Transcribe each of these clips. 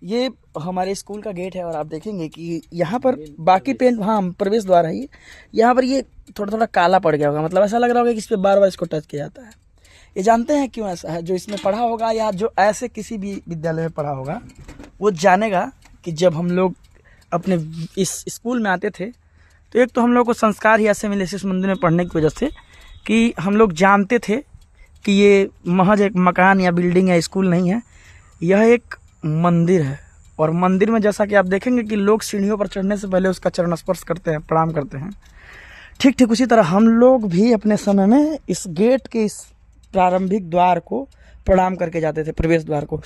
ये हमारे स्कूल का गेट है और आप देखेंगे कि यहाँ पर बाकी पेंट, हाँ प्रवेश द्वार है ये, यहाँ पर ये थोड़ा थोड़ा काला पड़ गया होगा, मतलब ऐसा लग रहा होगा कि इस पर बार बार इसको टच किया जाता है। ये जानते हैं क्यों ऐसा है? जो इसमें पढ़ा होगा या जो ऐसे किसी भी विद्यालय में पढ़ा होगा वो जानेगा कि जब हम लोग अपने इस स्कूल में आते थे तो एक तो हम लोग को संस्कार ही ऐसे मिले शिशु मंदिर में पढ़ने की वजह से कि हम लोग जानते थे कि ये महज एक मकान या बिल्डिंग या स्कूल नहीं है, यह एक मंदिर है। और मंदिर में जैसा कि आप देखेंगे कि लोग सीढ़ियों पर चढ़ने से पहले उसका चरण स्पर्श करते हैं, प्रणाम करते हैं, ठीक ठीक उसी तरह हम लोग भी अपने समय में इस गेट के इस प्रारंभिक द्वार को प्रणाम करके जाते थे, प्रवेश द्वार को।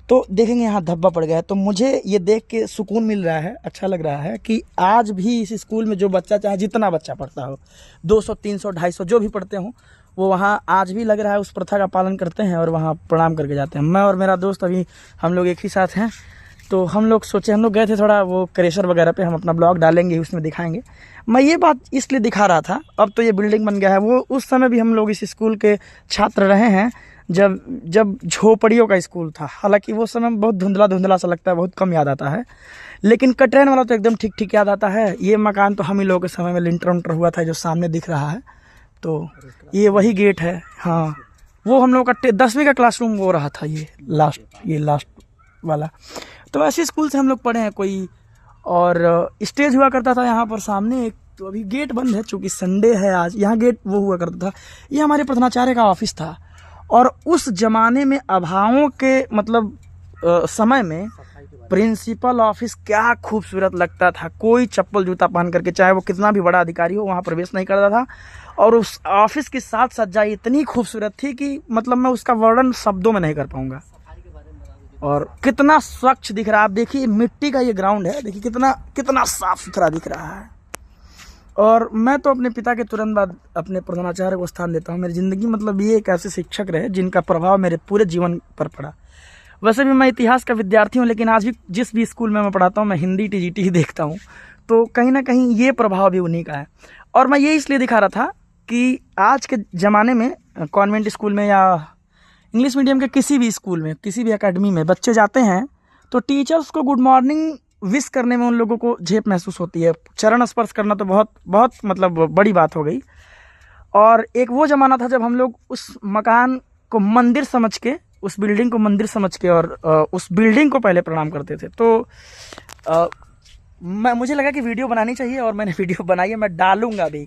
तो देखेंगे यहाँ धब्बा पड़ गया है, तो मुझे ये देख के सुकून मिल रहा है, अच्छा लग रहा है कि आज भी इस स्कूल में जो बच्चा, चाहे जितना बच्चा पढ़ता हो, 200 300 250 जो भी पढ़ते हो, वो वहाँ आज भी लग रहा है उस प्रथा का पालन करते हैं और वहाँ प्रणाम करके जाते हैं। मैं और मेरा दोस्त अभी हम लोग एक ही साथ हैं, तो हम लोग सोचे, हम लोग गए थे थोड़ा वो क्रेशर वगैरह पे, हम अपना ब्लॉग डालेंगे उसमें दिखाएंगे। मैं ये बात इसलिए दिखा रहा था, अब तो ये बिल्डिंग बन गया है, वो उस समय भी हम लोग इस स्कूल के छात्र रहे हैं जब झोपड़ियों का स्कूल था। हालांकि वो समय बहुत धुंधला धुंधला सा लगता है, बहुत कम याद आता है, लेकिन कटरैन वाला तो एकदम ठीक ठीक याद आता है। ये मकान तो हम ही लोगों के समय में लिंटर उंटर हुआ था, जो सामने दिख रहा है, तो ये वही गेट है। हाँ, वो हम लोग का 10वीं का क्लासरूम वो रहा था, ये लास्ट वाला। तो ऐसे स्कूल से हम लोग पढ़े हैं कोई, और स्टेज हुआ करता था यहाँ पर सामने एक, तो अभी गेट बंद है चूँकि संडे है आज। यहाँ गेट वो हुआ करता था, ये हमारे प्रधानाचार्य का ऑफिस था। और उस जमाने में अभावों के मतलब समय में प्रिंसिपल ऑफिस क्या खूबसूरत लगता था। कोई चप्पल जूता पहन करके, चाहे वो कितना भी बड़ा अधिकारी हो, वहाँ प्रवेश नहीं करता था। और उस ऑफिस की साज सज्जाई इतनी खूबसूरत थी कि मतलब मैं उसका वर्णन शब्दों में नहीं कर पाऊंगा। और कितना स्वच्छ दिख रहा है, आप देखिए मिट्टी का ये ग्राउंड है, देखिए कितना कितना साफ सुथरा दिख रहा है। और मैं तो अपने पिता के तुरंत बाद अपने प्रधानाचार्य को स्थान देता हूँ। मेरी ज़िंदगी मतलब ये एक ऐसे शिक्षक रहे जिनका प्रभाव मेरे पूरे जीवन पर पड़ा। वैसे भी मैं इतिहास का विद्यार्थी हूँ, लेकिन आज भी जिस भी स्कूल में मैं पढ़ाता हूँ मैं हिंदी टीजीटी ही देखता हूँ, तो कहीं ना कहीं ये प्रभाव भी उन्हीं का है। और मैं ये इसलिए दिखा रहा था कि आज के ज़माने में कॉन्वेंट स्कूल में या इंग्लिश मीडियम के किसी भी स्कूल में, किसी भी एकेडमी में बच्चे जाते हैं तो टीचर्स को गुड मॉर्निंग विश करने में उन लोगों को झेप महसूस होती है। चरण स्पर्श करना तो बहुत बहुत मतलब बड़ी बात हो गई। और एक वो ज़माना था जब हम लोग उस मकान को मंदिर समझ के, उस बिल्डिंग को मंदिर समझ के और उस बिल्डिंग को पहले प्रणाम करते थे। तो मुझे लगा कि वीडियो बनानी चाहिए और मैंने वीडियो बनाई है, मैं डालूंगा भी।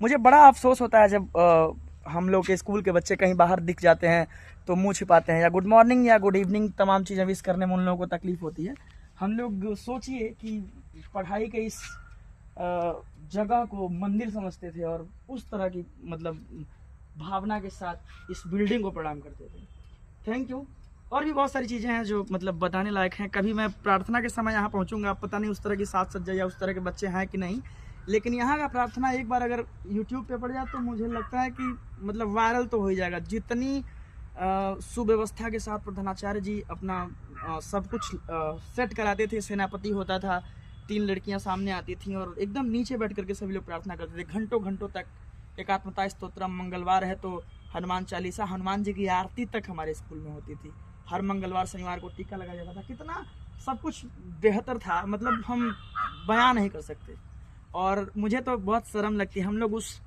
मुझे बड़ा अफसोस होता है जब हम लोग के स्कूल के बच्चे कहीं बाहर दिख जाते हैं तो मुंह छिपाते हैं, या गुड मॉर्निंग या गुड इवनिंग तमाम चीज़ें विश करने में उन लोगों को तकलीफ होती है। हम लोग सोचिए कि पढ़ाई के इस जगह को मंदिर समझते थे और उस तरह की मतलब भावना के साथ इस बिल्डिंग को प्रणाम करते थे। Thank you. और भी बहुत सारी चीज़ें हैं जो मतलब बताने लायक हैं। कभी मैं प्रार्थना के समय यहाँ पहुँचूँगा, पता नहीं उस तरह की साज सज्जा या उस तरह के बच्चे हैं कि नहीं, लेकिन यहाँ का प्रार्थना एक बार अगर यूट्यूब पे पड़ जाए तो मुझे लगता है कि मतलब वायरल तो हो ही जाएगा। जितनी सुव्यवस्था के साथ प्रधानाचार्य जी अपना सब कुछ सेट कराते थे, सेनापति होता था, 3 लड़कियां सामने आती थी और एकदम नीचे बैठ करके सभी लोग प्रार्थना करते थे घंटों घंटों तक। एकात्मता स्तोत्रम, मंगलवार है तो हनुमान चालीसा, हनुमान जी की आरती तक हमारे स्कूल में होती थी। हर मंगलवार शनिवार को टीका लगाया जाता था। कितना सब कुछ बेहतर था, मतलब हम बयान नहीं कर सकते। और मुझे तो बहुत शर्म लगती है, हम लोग उस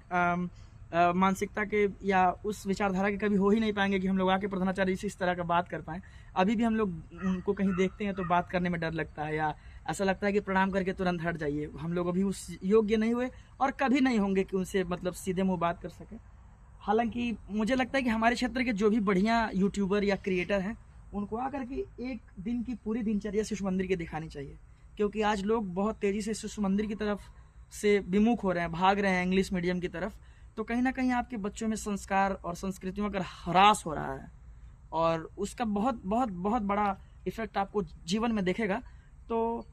मानसिकता के या उस विचारधारा के कभी हो ही नहीं पाएंगे कि हम लोग आके प्रधानाचार्य से इस तरह का बात कर पाएँ। अभी भी हम लोग उनको कहीं देखते हैं तो बात करने में डर लगता है, या ऐसा लगता है कि प्रणाम करके तुरंत हट जाइए। हम लोग अभी उस योग्य नहीं हुए और कभी नहीं होंगे कि उनसे मतलब सीधे मुँह बात कर सकें। हालांकि मुझे लगता है कि हमारे क्षेत्र के जो भी बढ़िया यूट्यूबर या क्रिएटर हैं उनको आकर के एक दिन की पूरी दिनचर्या शिशु मंदिर की दिखानी चाहिए, क्योंकि आज लोग बहुत तेज़ी से शिशु मंदिर की तरफ से विमुख हो रहे हैं, भाग रहे हैं इंग्लिश मीडियम की तरफ। तो कहीं ना कहीं आपके बच्चों में संस्कार और संस्कृतियों का ह्रास हो रहा है और उसका बहुत बहुत बहुत बड़ा इफेक्ट आपको जीवन में देखेगा। तो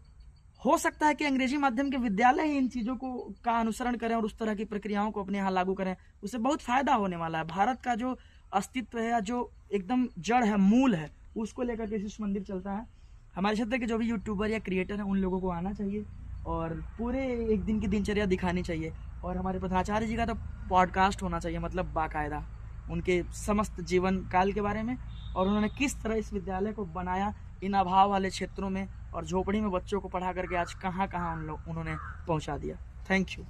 हो सकता है कि अंग्रेजी माध्यम के विद्यालय ही इन चीज़ों को का अनुसरण करें और उस तरह की प्रक्रियाओं को अपने यहाँ लागू करें, उससे बहुत फायदा होने वाला है। भारत का जो अस्तित्व है या जो एकदम जड़ है, मूल है, उसको लेकर के शिशु मंदिर चलता है। हमारे क्षेत्र के जो भी यूट्यूबर या क्रिएटर हैं उन लोगों को आना चाहिए और पूरे एक दिन की दिनचर्या दिखानी चाहिए। और हमारे प्रधानाचार्य जी का तो पॉडकास्ट होना चाहिए, मतलब बाकायदा उनके समस्त जीवन काल के बारे में और उन्होंने किस तरह इस विद्यालय को बनाया, इन अभाव वाले क्षेत्रों में और झोपड़ी में बच्चों को पढ़ा करके आज कहाँ कहाँ उन्होंने पहुँचा दिया। Thank you.